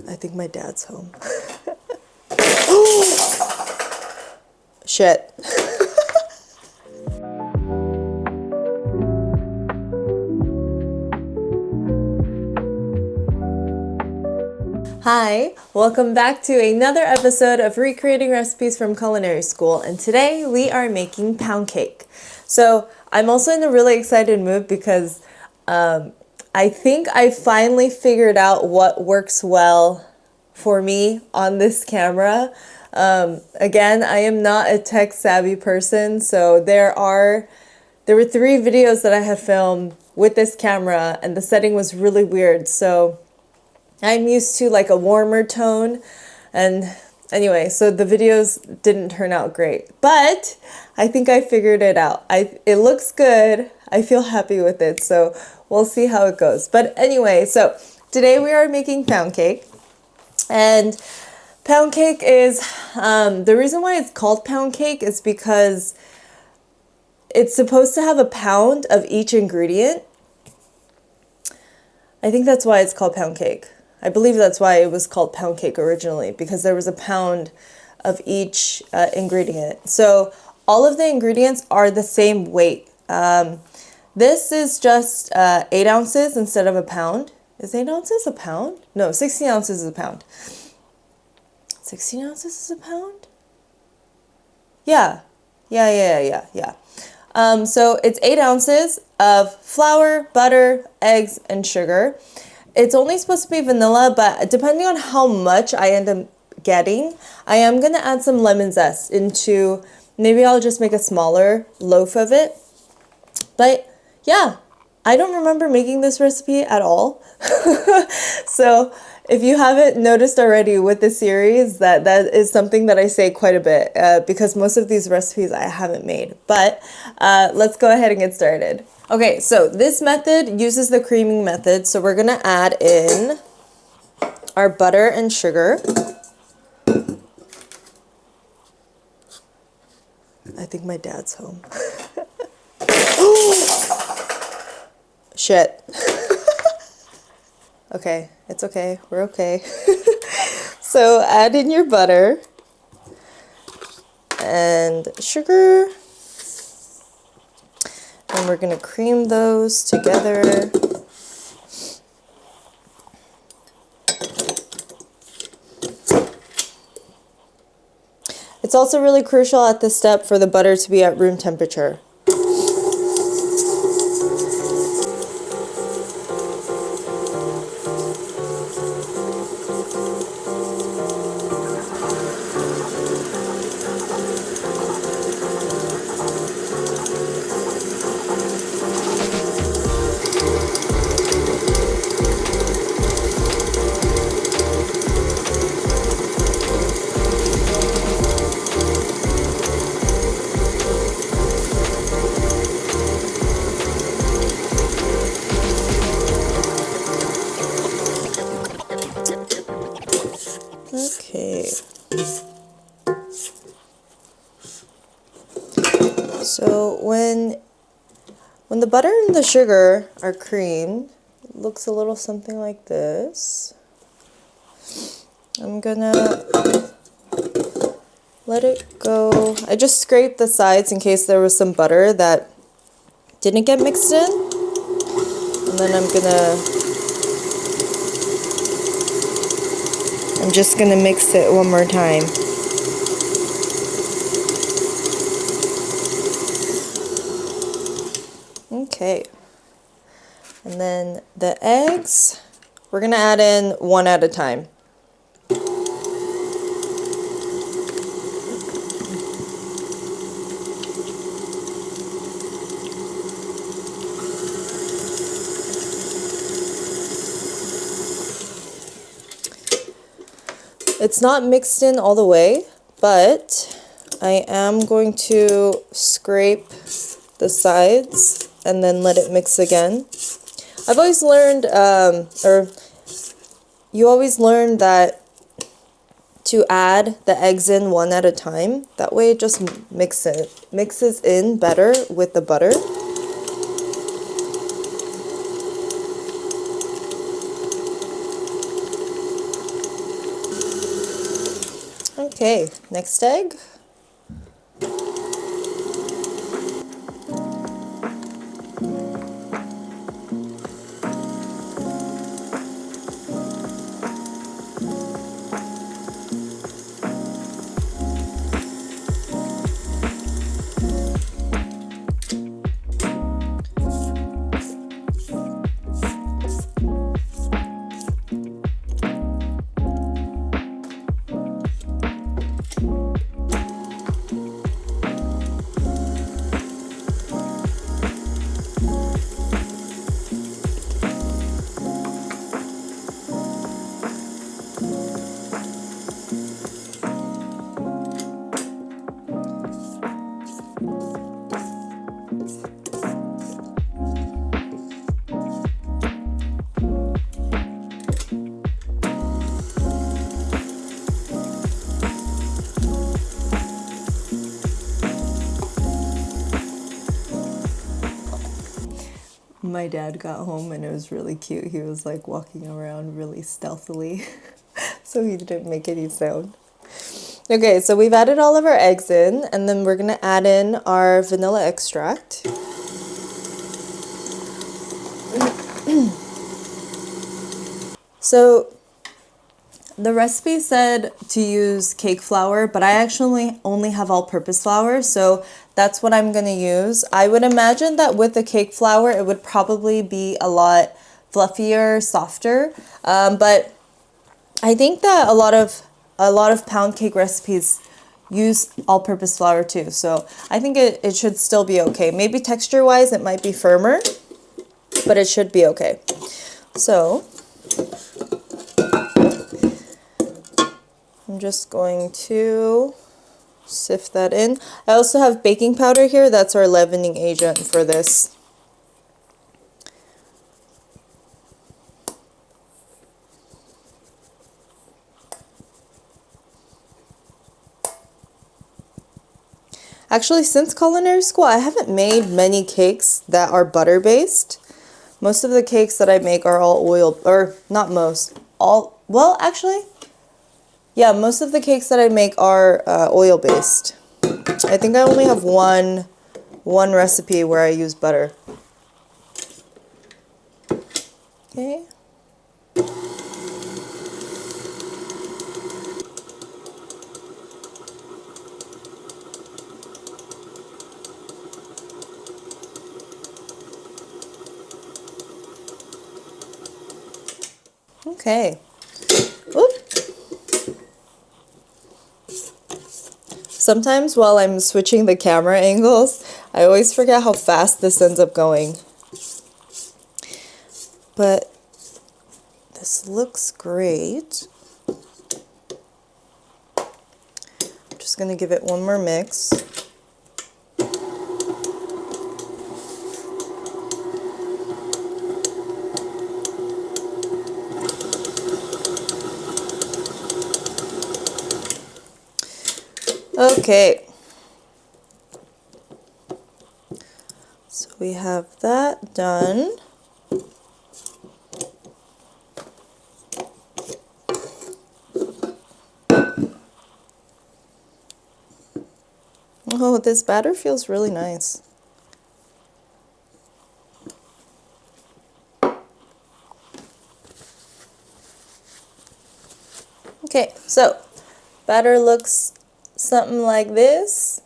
I think my dad's home. Shit. Hi, welcome back to another episode of Recreating Recipes from Culinary School, and today we are making pound cake. So I'm also in a really excited mood because I think I finally figured out what works well for me on this camera. Again, I am not a tech savvy person, so there were 3 videos that I have filmed with this camera and the setting was really weird. So I'm used to like a warmer tone, and anyway, so the videos didn't turn out great, but I think I figured it out. It looks good. I feel happy with it, so we'll see how it goes. But anyway, so today we are making pound cake, and pound cake is, the reason why it's called pound cake is because it's supposed to have a pound of each ingredient. I think that's why it's called pound cake. I believe that's why it was called pound cake originally, because there was a pound of each ingredient. So all of the ingredients are the same weight. This is just 8 ounces instead of a pound. Is 8 ounces a pound? No, 16 ounces is a pound. 16 ounces is a pound? Yeah. So it's 8 ounces of flour, butter, eggs, and sugar. It's only supposed to be vanilla, but depending on how much I end up getting, I am going to add some lemon zest into, maybe I'll just make a smaller loaf of it. But yeah, I don't remember making this recipe at all. So if you haven't noticed already with the series, that is something that I say quite a bit, because most of these recipes I haven't made. But let's go ahead and get started. Okay, so this method uses the creaming method. So we're gonna add in our butter and sugar. I think my dad's home. Shit. Okay, it's okay, we're okay. So add in your butter and sugar, and we're gonna cream those together. It's also really crucial at this step for the butter to be at room temperature. Okay. So when the butter and the sugar are creamed, it looks a little something like this. I'm gonna let it go. I just scraped the sides in case there was some butter that didn't get mixed in. And then I'm just gonna mix it one more time. Okay. And then the eggs, we're gonna add in one at a time. It's not mixed in all the way, but I am going to scrape the sides and then let it mix again. I've always learned, or you always learn that to add the eggs in one at a time. That way it just mixes in better with the butter. Okay, next egg. My dad got home and it was really cute. He was like walking around really stealthily so he didn't make any sound. Okay, so we've added all of our eggs in, and then we're gonna add in our vanilla extract. So the recipe said to use cake flour, but I actually only have all-purpose flour, so that's what I'm gonna use. I would imagine that with the cake flour, it would probably be a lot fluffier, softer, but I think that a lot of pound cake recipes use all-purpose flour too, so I think it should still be okay. Maybe texture-wise, it might be firmer, but it should be okay. So I'm just going to sift that in. I also have baking powder here. That's our leavening agent for this. Actually, since culinary school, I haven't made many cakes that are butter based. Most of the cakes that I make are all oil, or not most, all, well, actually, yeah, most of the cakes that I make are oil based. I think I only have one recipe where I use butter. Okay. Okay. Oop. Sometimes while I'm switching the camera angles, I always forget how fast this ends up going. But this looks great. I'm just going to give it one more mix. Okay, so we have that done. Oh, this batter feels really nice. Okay, so batter looks something like this.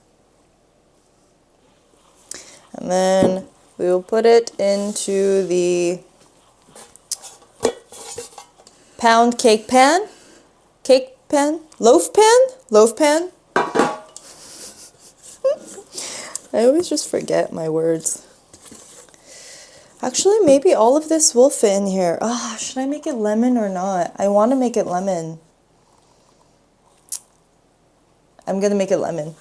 And then we will put it into the pound cake pan, loaf pan. I always just forget my words. Actually, maybe all of this will fit in here. Ah, should I make it lemon or not? I want to make it lemon. I'm gonna make it lemon.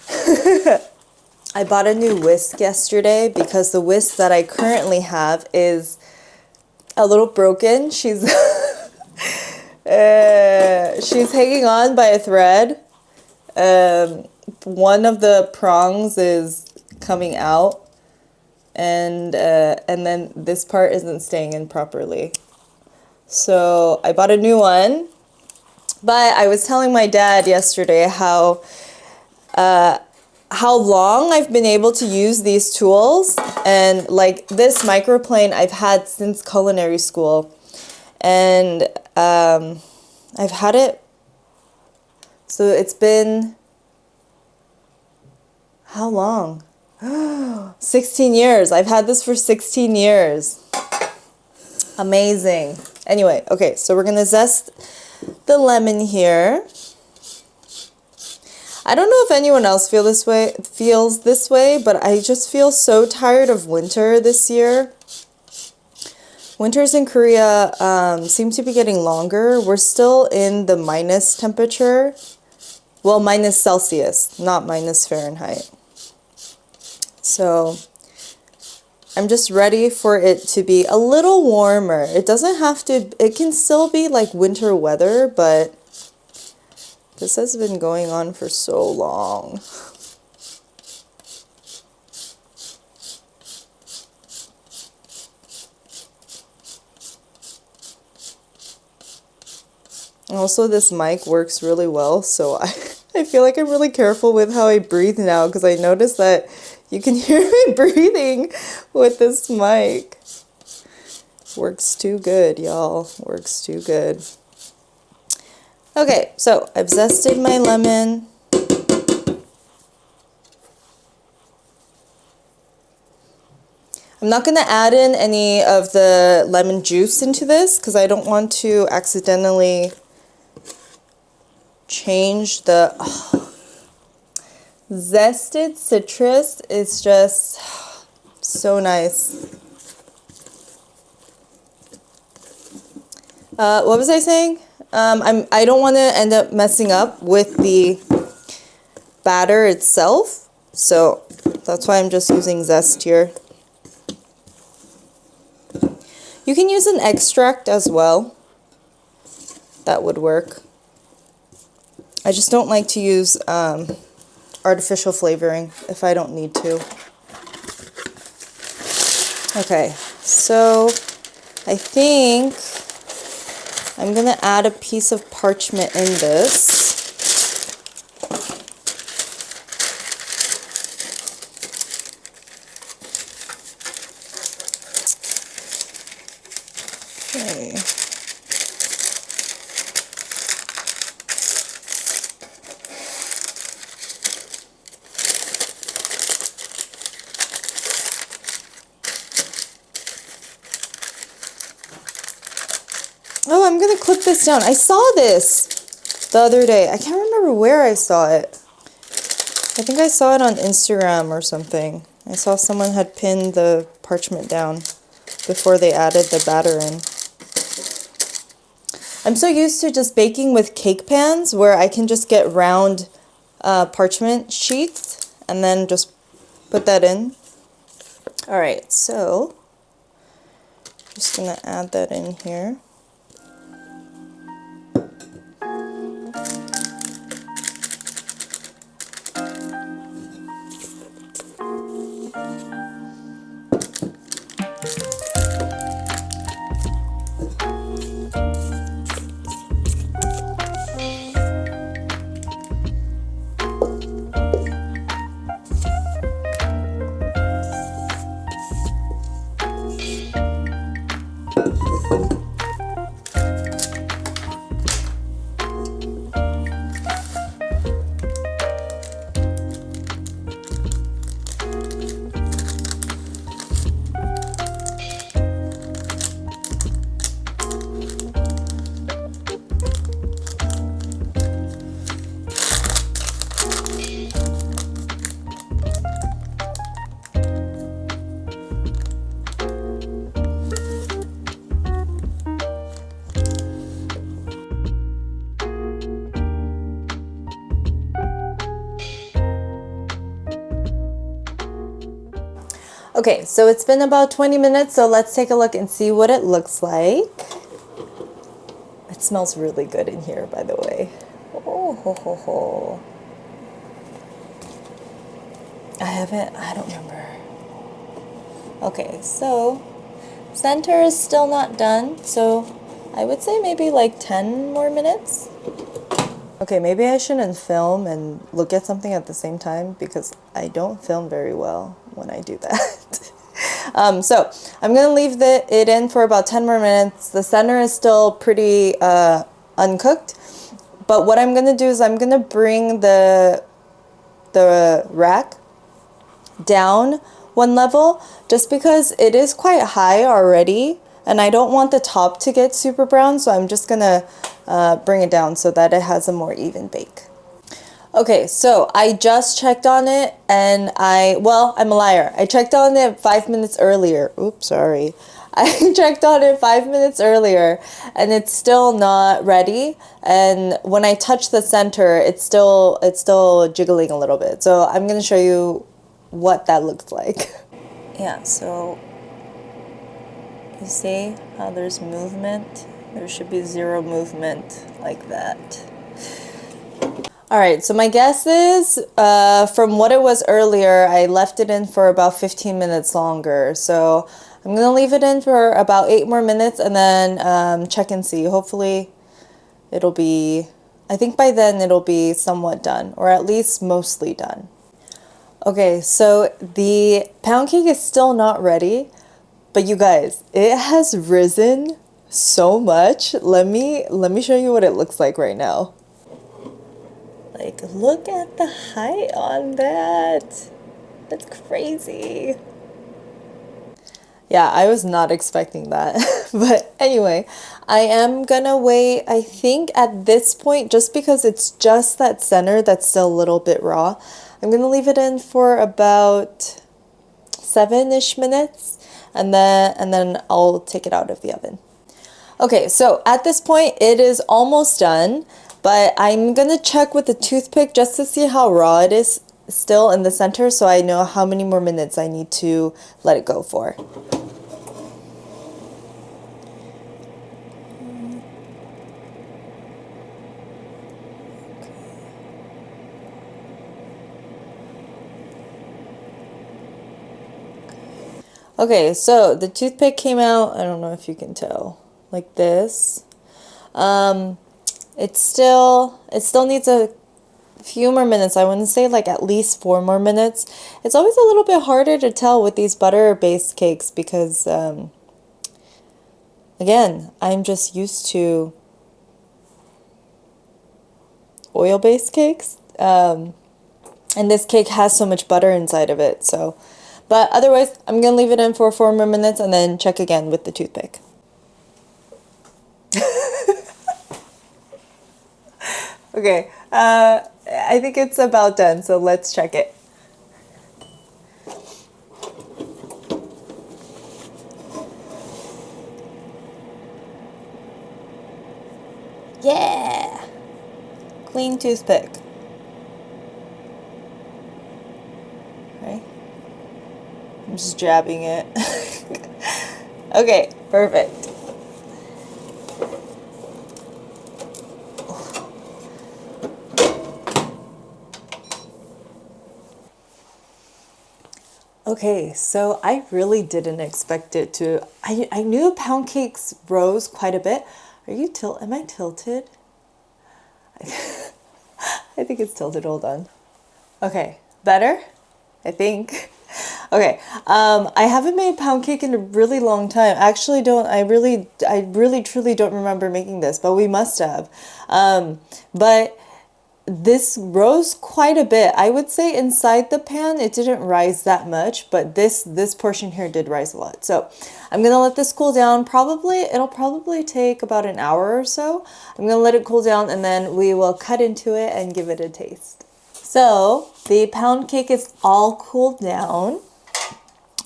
I bought a new whisk yesterday because the whisk that I currently have is a little broken. She's she's hanging on by a thread. One of the prongs is coming out, and then this part isn't staying in properly. So I bought a new one. But I was telling my dad yesterday how long I've been able to use these tools, and like this microplane I've had since culinary school, and I've had it, so it's been, how long? 16 years. I've had this for 16 years. Amazing. Anyway, okay, so we're gonna zest the lemon here. I don't know if anyone else feels this way, but I just feel so tired of winter this year. Winters in Korea seem to be getting longer. We're still in the minus temperature. Well, minus Celsius, not minus Fahrenheit. So I'm just ready for it to be a little warmer. It doesn't have to, it can still be like winter weather, but this has been going on for so long. Also, this mic works really well, so I feel like I'm really careful with how I breathe now, because I noticed that you can hear me breathing with this mic. Works too good, y'all. Works too good. Okay, so I've zested my lemon. I'm not going to add in any of the lemon juice into this because I don't want to accidentally change the... Zested citrus is just so nice. What was I saying? I don't want to end up messing up with the batter itself, so that's why I'm just using zest here. You can use an extract as well. That would work. I just don't like to use artificial flavoring if I don't need to. Okay, so I think I'm gonna add a piece of parchment in this. Okay. Oh, I'm gonna clip this down. I saw this the other day. I can't remember where I saw it. I think I saw it on Instagram or something. I saw someone had pinned the parchment down before they added the batter in. I'm so used to just baking with cake pans where I can just get round parchment sheets and then just put that in. All right, so just gonna add that in here. Okay, so it's been about 20 minutes, so let's take a look and see what it looks like. It smells really good in here, by the way. Oh, ho, ho, ho. I don't remember. Okay, so center is still not done, so I would say maybe like 10 more minutes. Okay, maybe I shouldn't film and look at something at the same time because I don't film very well when I do that. So I'm gonna leave it in for about 10 more minutes. The center is still pretty uncooked, but what I'm gonna do is I'm gonna bring the rack down one level just because it is quite high already and I don't want the top to get super brown, so I'm just gonna bring it down so that it has a more even bake. Okay, so I just checked on it and well, I'm a liar. I checked on it 5 minutes earlier. Oops, sorry. I checked on it 5 minutes earlier and it's still not ready. And when I touch the center, it's still jiggling a little bit. So I'm gonna show you what that looks like. Yeah, so you see how there's movement? There should be zero movement like that. All right, so my guess is from what it was earlier, I left it in for about 15 minutes longer. So I'm gonna leave it in for about 8 more minutes and then check and see. Hopefully it'll be, I think by then it'll be somewhat done, or at least mostly done. Okay, so the pound cake is still not ready, but you guys, it has risen so much. Let me show you what it looks like right now. Like, look at the height on that. That's crazy. Yeah, I was not expecting that. But anyway, I am gonna wait, I think at this point, just because it's just that center that's still a little bit raw, I'm gonna leave it in for about 7-ish minutes and then I'll take it out of the oven. Okay, so at this point it is almost done, but I'm gonna check with the toothpick just to see how raw it is still in the center so I know how many more minutes I need to let it go for. Okay, so the toothpick came out, I don't know if you can tell, like this. It still needs a few more minutes. I want to say like at least 4 more minutes. It's always a little bit harder to tell with these butter-based cakes because, again, I'm just used to oil-based cakes. And this cake has so much butter inside of it, so. But otherwise, I'm going to leave it in for 4 more minutes and then check again with the toothpick. Okay, I think it's about done, so let's check it. Yeah! Clean toothpick. Okay. I'm just jabbing it. Okay, perfect. Okay, so I really didn't expect it to. I knew pound cakes rose quite a bit. Am I tilted? I think it's tilted, hold on. Okay, better? I think. Okay, I haven't made pound cake in a really long time. Actually, I really truly don't remember making this, but we must have. But this rose quite a bit. I would say inside the pan it didn't rise that much, but this portion here did rise a lot. So I'm gonna let this cool down. It'll probably take about an hour or so. I'm gonna let it cool down and then we will cut into it and give it a taste. So the pound cake is all cooled down.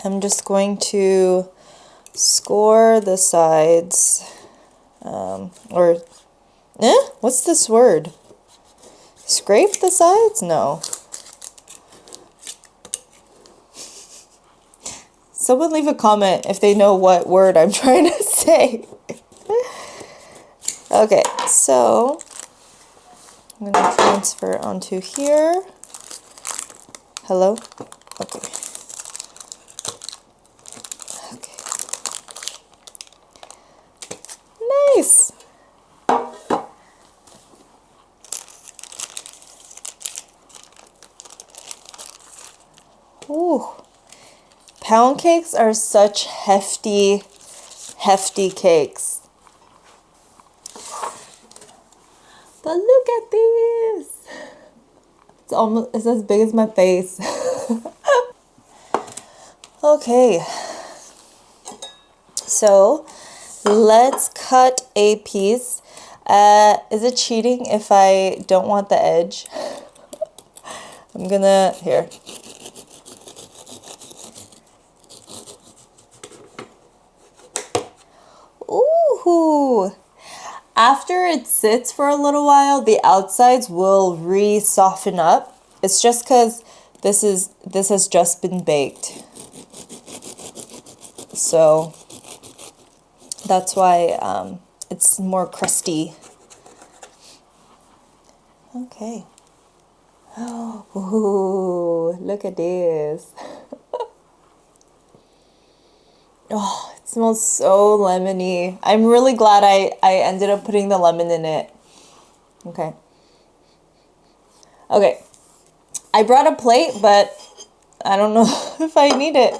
I'm just going to score the sides, what's this word? Scrape the sides? No. Someone leave a comment if they know what word I'm trying to say. Okay, so I'm going to transfer onto here. Hello? Okay. Okay. Nice. Ooh. Pound cakes are such hefty cakes. But look at this. It's as big as my face. Okay. So let's cut a piece. Is it cheating if I don't want the edge? I'm gonna, here. Ooh. After it sits for a little while, the outsides will re-soften up. It's just because this has just been baked. So that's why it's more crusty. Okay. Oh, look at this. Oh, it smells so lemony. I'm really glad I ended up putting the lemon in it. Okay. Okay. I brought a plate, but I don't know if I need it.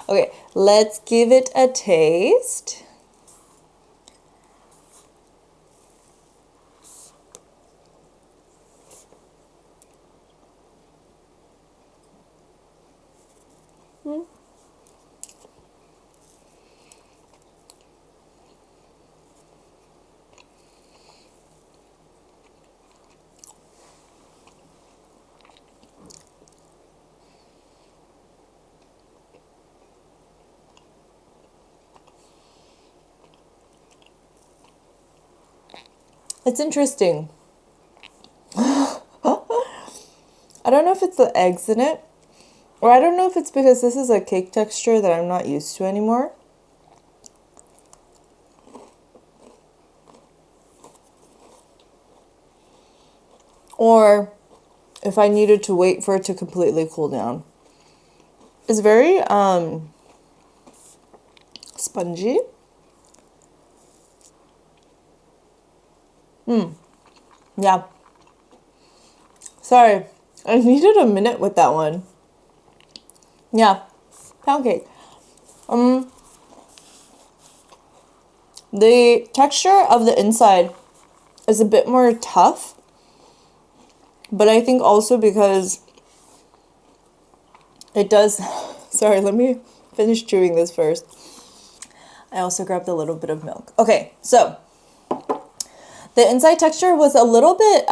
Okay, let's give it a taste. It's interesting. I don't know if it's the eggs in it, or I don't know if it's because this is a cake texture that I'm not used to anymore. Or if I needed to wait for it to completely cool down. It's very spongy. Yeah. Sorry, I needed a minute with that one. Yeah, pound cake. The texture of the inside is a bit more tough, but I think also because it does. Sorry, let me finish chewing this first. I also grabbed a little bit of milk. Okay, so the inside texture was a little bit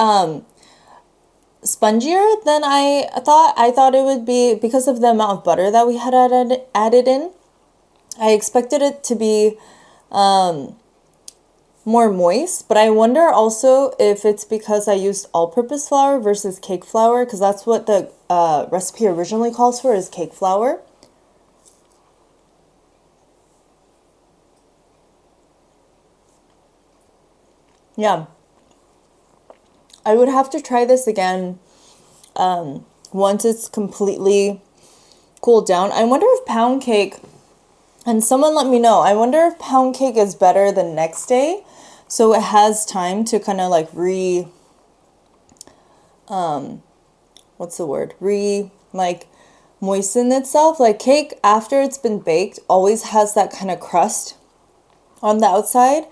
spongier than I thought. I thought it would be because of the amount of butter that we had added in. I expected it to be more moist, but I wonder also if it's because I used all-purpose flour versus cake flour, because that's what the recipe originally calls for, is cake flour. Yeah. I would have to try this again once it's completely cooled down. I wonder if pound cake, and someone let me know, I wonder if pound cake is better the next day, so it has time to kind of like what's the word? Moisten itself. Like cake after it's been baked always has that kind of crust on the outside,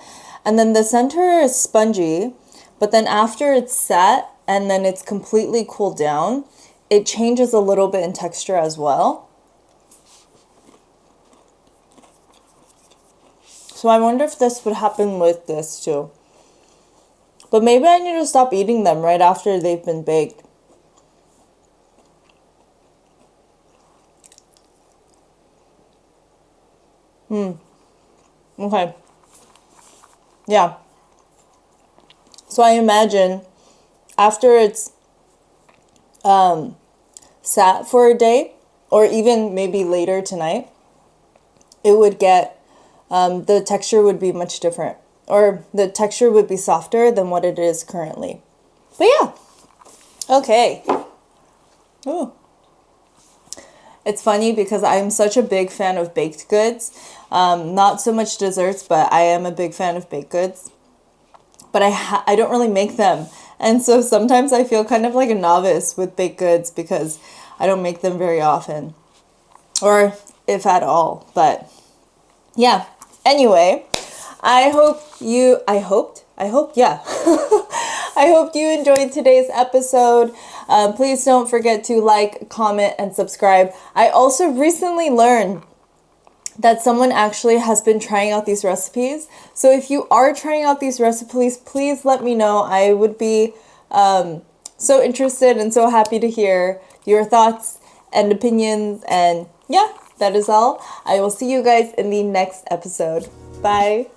and then the center is spongy, but then after it's set and then it's completely cooled down, it changes a little bit in texture as well. So I wonder if this would happen with this too. But maybe I need to stop eating them right after they've been baked. Okay. Yeah. So I imagine after it's sat for a day, or even maybe later tonight, it would get, the texture would be much different. Or the texture would be softer than what it is currently. But yeah. Okay. Ooh. It's funny because I'm such a big fan of baked goods. Not so much desserts, but I am a big fan of baked goods. But I don't really make them. And so sometimes I feel kind of like a novice with baked goods because I don't make them very often, or if at all. But yeah, anyway, I hope, yeah. I hope you enjoyed today's episode. Please don't forget to like, comment, and subscribe. I also recently learned that someone actually has been trying out these recipes. So if you are trying out these recipes, please let me know. I would be so interested and so happy to hear your thoughts and opinions. And yeah, that is all. I will see you guys in the next episode. Bye.